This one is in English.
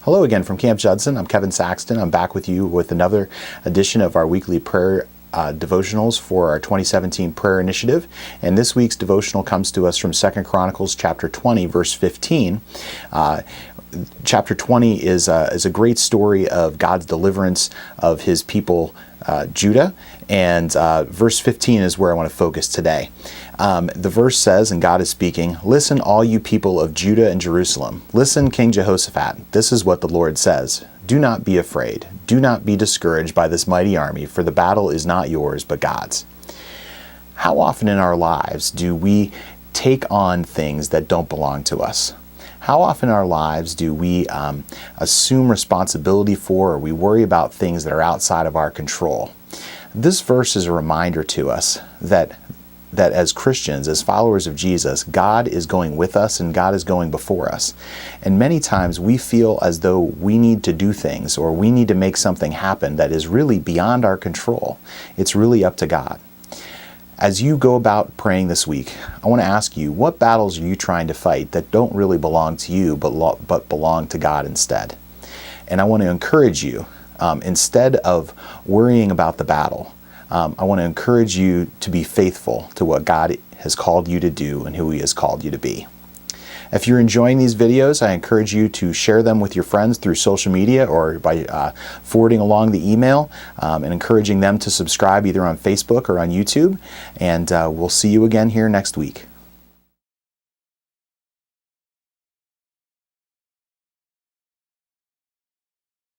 Hello again from Camp Judson. I'm Kevin Saxton. I'm back with you with another edition of our weekly prayer devotionals for our 2017 prayer initiative. And this week's devotional comes to us from 2 Chronicles chapter 20, verse 15. Chapter 20 is a great story of God's deliverance of his people, Judah, and verse 15 is where I want to focus today. The verse says, and God is speaking, "Listen, all you people of Judah and Jerusalem. Listen, King Jehoshaphat. This is what the Lord says. Do not be afraid. Do not be discouraged by this mighty army, for the battle is not yours, but God's." How often in our lives do we take on things that don't belong to us? How often in our lives do we assume responsibility for, or we worry about things that are outside of our control? This verse is a reminder to us that as Christians, as followers of Jesus, God is going with us and God is going before us. And many times we feel as though we need to do things or we need to make something happen that is really beyond our control. It's really up to God. As you go about praying this week, I want to ask you, what battles are you trying to fight that don't really belong to you but belong to God instead? And I want to encourage you, instead of worrying about the battle, I want to encourage you to be faithful to what God has called you to do and who He has called you to be. If you're enjoying these videos, I encourage you to share them with your friends through social media or by forwarding along the email and encouraging them to subscribe either on Facebook or on YouTube. And we'll see you again here next week.